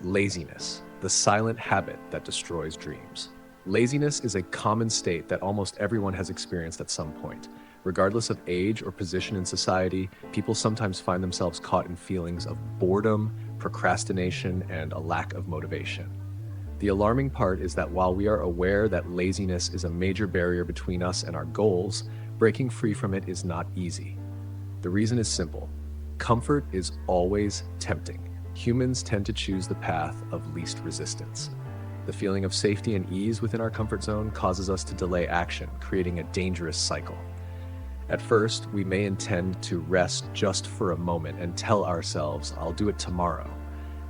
Laziness, the silent habit that destroys dreams. Laziness is a common state that almost everyone has experienced at some point. Regardless of age or position in society, people sometimes find themselves caught in feelings of boredom, procrastination, and a lack of motivation. The alarming part is that while we are aware that laziness is a major barrier between us and our goals, breaking free from it is not easy. The reason is simple. Comfort is always tempting. Humans tend to choose the path of least resistance. The feeling of safety and ease within our comfort zone causes us to delay action, creating a dangerous cycle. At first, we may intend to rest just for a moment and tell ourselves, "I'll do it tomorrow."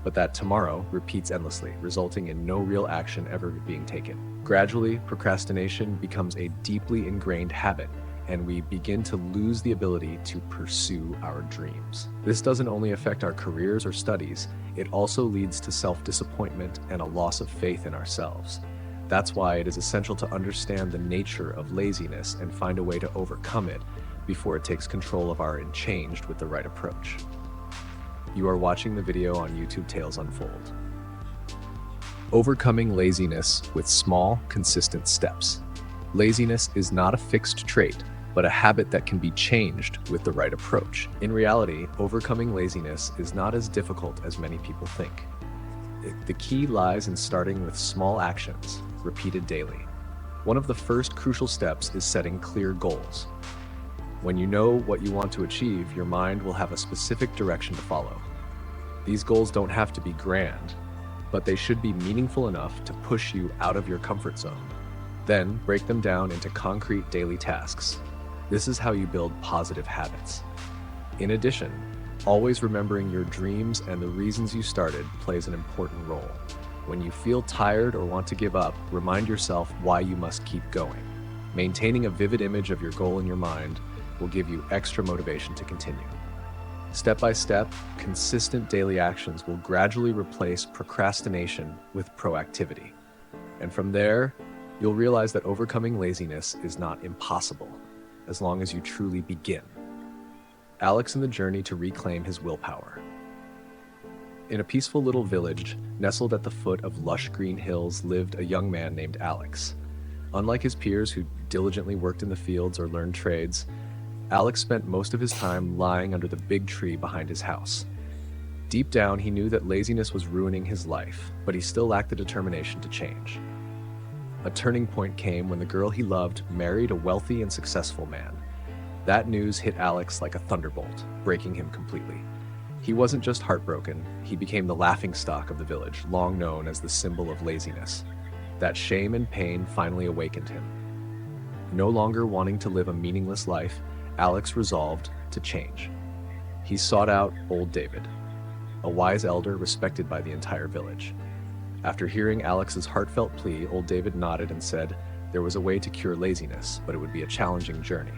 But that tomorrow repeats endlessly, resulting in no real action ever being taken. Gradually, procrastination becomes a deeply ingrained habit, and we begin to lose the ability to pursue our dreams. This doesn't only affect our careers or studies, it also leads to self-disappointment and a loss of faith in ourselves. That's why it is essential to understand the nature of laziness and find a way to overcome it before it takes control of our Changed with the right approach. You are watching the video on YouTube Tales Unfold. Overcoming laziness with small, consistent steps. Laziness is not a fixed trait, but a habit that can be changed with the right approach. In reality, overcoming laziness is not as difficult as many people think. The key lies in starting with small actions, repeated daily. One of the first crucial steps is setting clear goals. When you know what you want to achieve, your mind will have a specific direction to follow. These goals don't have to be grand, but they should be meaningful enough to push you out of your comfort zone. Then break them down into concrete daily tasks. This is how you build positive habits. In addition, always remembering your dreams and the reasons you started plays an important role. When you feel tired or want to give up, remind yourself why you must keep going. Maintaining a vivid image of your goal in your mind will give you extra motivation to continue. Step by step, consistent daily actions will gradually replace procrastination with proactivity. And from there, you'll realize that overcoming laziness is not impossible, as long as you truly begin. Alex and the journey to reclaim his willpower. In a peaceful little village, nestled at the foot of lush green hills, lived a young man named Alex. Unlike his peers who diligently worked in the fields or learned trades, Alex spent most of his time lying under the big tree behind his house. Deep down, he knew that laziness was ruining his life, but he still lacked the determination to change. A turning point came when the girl he loved married a wealthy and successful man. That news hit Alex like a thunderbolt, breaking him completely. He wasn't just heartbroken, he became the laughingstock of the village, long known as the symbol of laziness. That shame and pain finally awakened him. No longer wanting to live a meaningless life, Alex resolved to change. He sought out old David, a wise elder respected by the entire village. After hearing Alex's heartfelt plea, old David nodded and said there was a way to cure laziness, but it would be a challenging journey.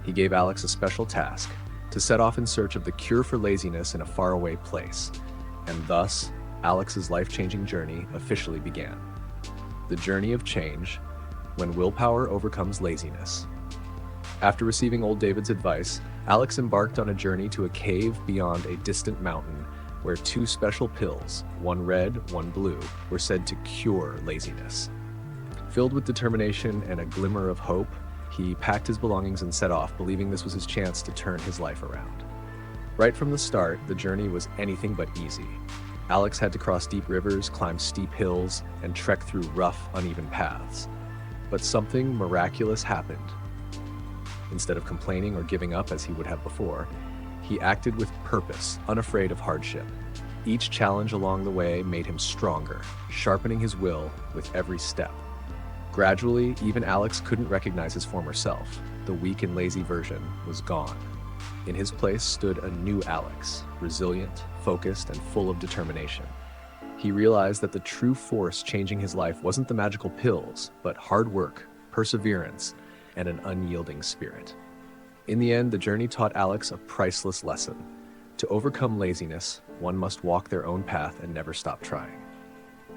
He gave Alex a special task, to set off in search of the cure for laziness in a faraway place. And thus, Alex's life-changing journey officially began. The journey of change, when willpower overcomes laziness. After receiving old David's advice, Alex embarked on a journey to a cave beyond a distant mountain where two special pills, one red, one blue, were said to cure laziness. Filled with determination and a glimmer of hope, he packed his belongings and set off, believing this was his chance to turn his life around. Right from the start, the journey was anything but easy. Alex had to cross deep rivers, climb steep hills, and trek through rough, uneven paths. But something miraculous happened. Instead of complaining or giving up as he would have before, he acted with purpose, unafraid of hardship. Each challenge along the way made him stronger, sharpening his will with every step. Gradually, even Alex couldn't recognize his former self. The weak and lazy version was gone. In his place stood a new Alex, resilient, focused, and full of determination. He realized that the true force changing his life wasn't the magical pills, but hard work, perseverance, and an unyielding spirit. In the end, the journey taught Alex a priceless lesson. To overcome laziness, one must walk their own path and never stop trying.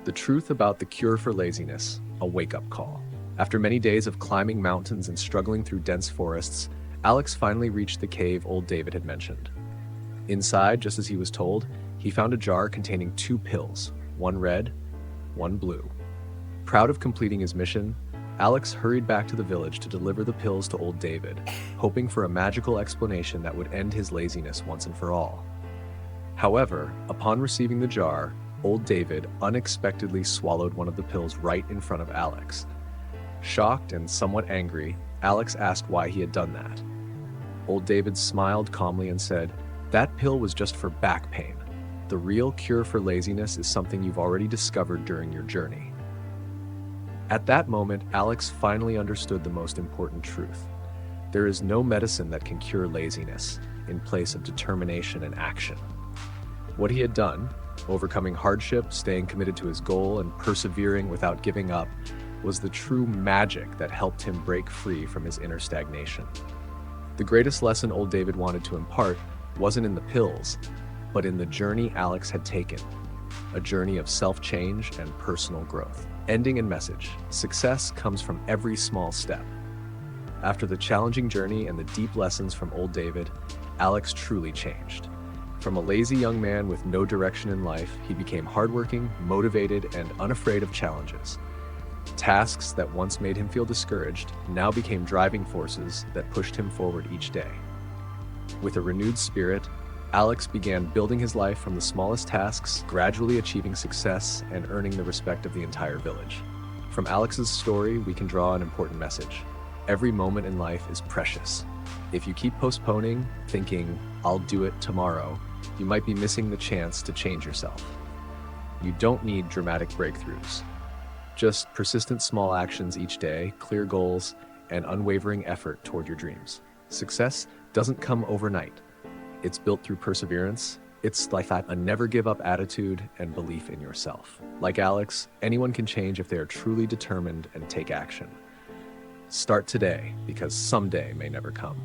The truth about the cure for laziness, a wake-up call. After many days of climbing mountains and struggling through dense forests, Alex finally reached the cave old David had mentioned. Inside, just as he was told, he He found a jar containing 2 pills, one red, one blue. Proud of completing his mission, Alex hurried back to the village to deliver the pills to old David, hoping for a magical explanation that would end his laziness once and for all. However, upon receiving the jar, old David unexpectedly swallowed one of the pills right in front of Alex. Shocked and somewhat angry, Alex asked why he had done that. Old David smiled calmly and said, "That pill was just for back pain. The real cure for laziness is something you've already discovered during your journey." At that moment, Alex finally understood the most important truth. There is no medicine that can cure laziness in place of determination and action. What he had done, overcoming hardship, staying committed to his goal, and persevering without giving up, was the true magic that helped him break free from his inner stagnation. The greatest lesson old David wanted to impart wasn't in the pills, but in the journey Alex had taken, a journey of self-change and personal growth. Ending and message: success comes from every small step. After the challenging journey and the deep lessons from old David, Alex truly changed. From a lazy young man with no direction in life, he became hardworking, motivated, and unafraid of challenges. Tasks that once made him feel discouraged now became driving forces that pushed him forward each day. With a renewed spirit, Alex began building his life from the smallest tasks, gradually achieving success and earning the respect of the entire village. From Alex's story, we can draw an important message. Every moment in life is precious. If you keep postponing, thinking, "I'll do it tomorrow," you might be missing the chance to change yourself. You don't need dramatic breakthroughs. Just persistent small actions each day, clear goals, and unwavering effort toward your dreams. Success doesn't come overnight. It's built through perseverance. It's like that, a never give up attitude and belief in yourself. Like Alex, anyone can change if they are truly determined and take action. Start today, because someday may never come.